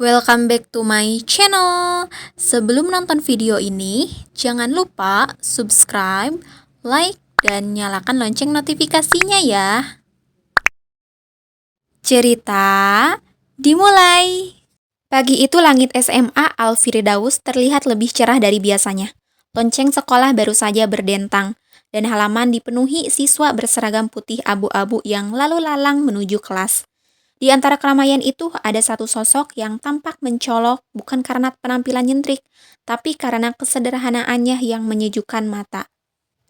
Welcome back to my channel. Sebelum nonton video ini, jangan lupa subscribe, like, dan nyalakan lonceng notifikasinya ya. Cerita dimulai. Pagi itu langit SMA Al-Firdaus terlihat lebih cerah dari biasanya. Lonceng sekolah baru saja berdentang, dan halaman dipenuhi siswa berseragam putih abu-abu yang lalu lalang menuju kelas. Di antara keramaian itu ada satu sosok yang tampak mencolok bukan karena penampilan nyentrik, tapi karena kesederhanaannya yang menyejukkan mata.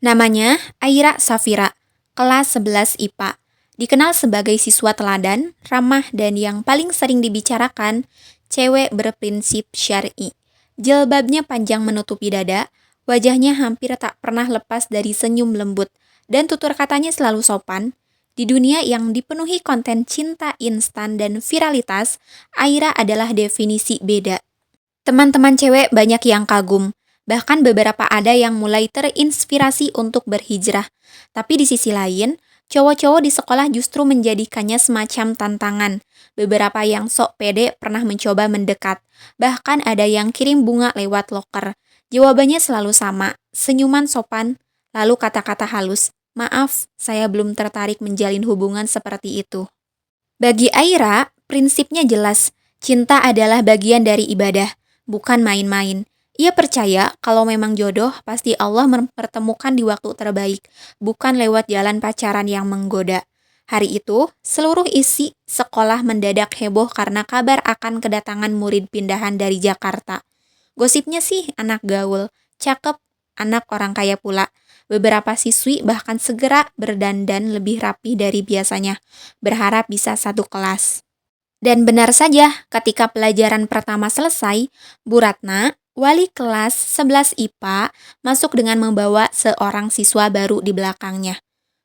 Namanya Aira Safira, kelas 11 IPA. Dikenal sebagai siswa teladan, ramah, dan yang paling sering dibicarakan, cewek berprinsip syar'i. Jilbabnya panjang menutupi dada, wajahnya hampir tak pernah lepas dari senyum lembut, dan tutur katanya selalu sopan. Di dunia yang dipenuhi konten cinta instan dan viralitas, Aira adalah definisi beda. Teman-teman cewek banyak yang kagum, bahkan beberapa ada yang mulai terinspirasi untuk berhijrah. Tapi di sisi lain, cowok-cowok di sekolah justru menjadikannya semacam tantangan. Beberapa yang sok pede pernah mencoba mendekat, bahkan ada yang kirim bunga lewat loker. Jawabannya selalu sama, senyuman sopan, lalu kata-kata halus. Maaf, saya belum tertarik menjalin hubungan seperti itu. Bagi Aira, prinsipnya jelas. Cinta adalah bagian dari ibadah, bukan main-main. Ia percaya kalau memang jodoh, pasti Allah mempertemukan di waktu terbaik, bukan lewat jalan pacaran yang menggoda. Hari itu, seluruh isi sekolah mendadak heboh karena kabar akan kedatangan murid pindahan dari Jakarta. Gosipnya sih anak gaul, cakep, anak orang kaya pula. Beberapa siswi bahkan segera berdandan lebih rapi dari biasanya, berharap bisa satu kelas. Dan benar saja, ketika pelajaran pertama selesai, Bu Ratna, wali kelas 11 IPA, masuk dengan membawa seorang siswa baru di belakangnya.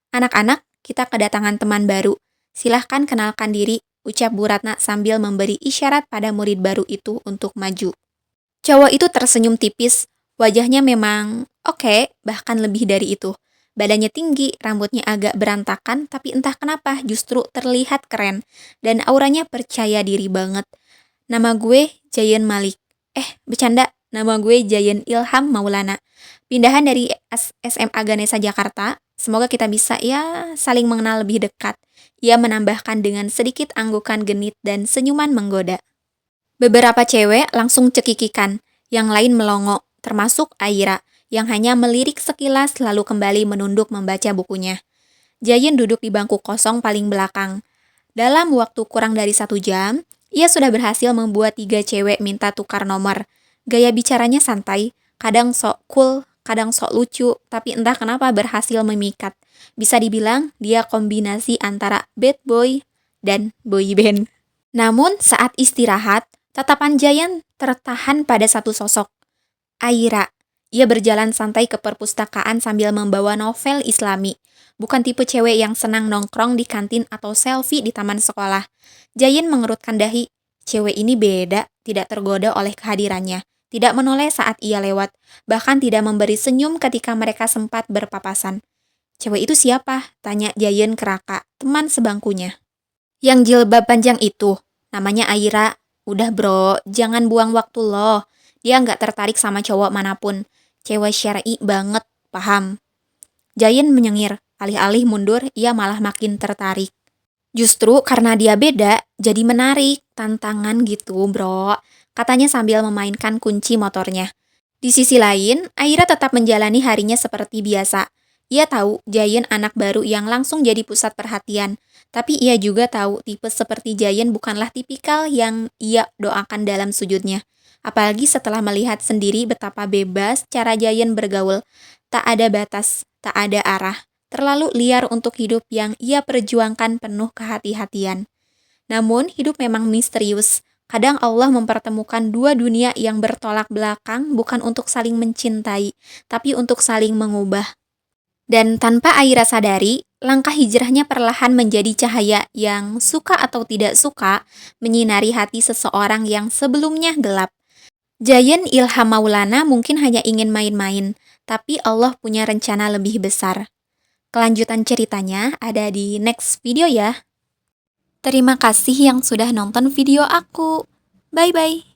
Anak-anak, kita kedatangan teman baru. Silahkan kenalkan diri, ucap Bu Ratna sambil memberi isyarat pada murid baru itu untuk maju. Cowok itu tersenyum tipis, wajahnya memang oke, bahkan lebih dari itu. Badannya tinggi, rambutnya agak berantakan, tapi entah kenapa justru terlihat keren, dan auranya percaya diri banget. Nama gue Jayan Malik. Bercanda, nama gue Jayan Ilham Maulana. Pindahan dari SMA Ganesha Jakarta, semoga kita bisa saling mengenal lebih dekat. Ia menambahkan dengan sedikit anggukan genit dan senyuman menggoda. Beberapa cewek langsung cekikikan, yang lain melongo, termasuk Aira, yang hanya melirik sekilas lalu kembali menunduk membaca bukunya. Jayen duduk di bangku kosong paling belakang. Dalam waktu kurang dari 1 jam, ia sudah berhasil membuat 3 cewek minta tukar nomor. Gaya bicaranya santai, kadang sok cool, kadang sok lucu, tapi entah kenapa berhasil memikat. Bisa dibilang dia kombinasi antara bad boy dan boy band. Namun saat istirahat, tatapan Jayan tertahan pada satu sosok, Aira. Ia berjalan santai ke perpustakaan sambil membawa novel Islami. Bukan tipe cewek yang senang nongkrong di kantin atau selfie di taman sekolah. Jayan mengerutkan dahi. Cewek ini beda, tidak tergoda oleh kehadirannya. Tidak menoleh saat ia lewat, bahkan tidak memberi senyum ketika mereka sempat berpapasan. Cewek itu siapa? Tanya Jayan ke Raka, teman sebangkunya. Yang jilbab panjang itu, namanya Aira. Udah bro, jangan buang waktu loh. Dia nggak tertarik sama cowok manapun. Cewek syar'i banget, paham? Jayan menyengir, alih-alih mundur, ia malah makin tertarik. Justru karena dia beda, jadi menarik, tantangan gitu bro. Katanya sambil memainkan kunci motornya. Di sisi lain, Aira tetap menjalani harinya seperti biasa. Ia tahu Jayan anak baru yang langsung jadi pusat perhatian. Tapi ia juga tahu tipe seperti Jayan bukanlah tipikal yang ia doakan dalam sujudnya. Apalagi setelah melihat sendiri betapa bebas cara Jayan bergaul. Tak ada batas, tak ada arah. Terlalu liar untuk hidup yang ia perjuangkan penuh kehati-hatian. Namun hidup memang misterius. Kadang Allah mempertemukan dua dunia yang bertolak belakang bukan untuk saling mencintai, tapi untuk saling mengubah. Dan tanpa Aira sadari, langkah hijrahnya perlahan menjadi cahaya yang suka atau tidak suka menyinari hati seseorang yang sebelumnya gelap. Jayan Ilham Maulana mungkin hanya ingin main-main, tapi Allah punya rencana lebih besar. Kelanjutan ceritanya ada di next video ya. Terima kasih yang sudah nonton video aku. Bye-bye.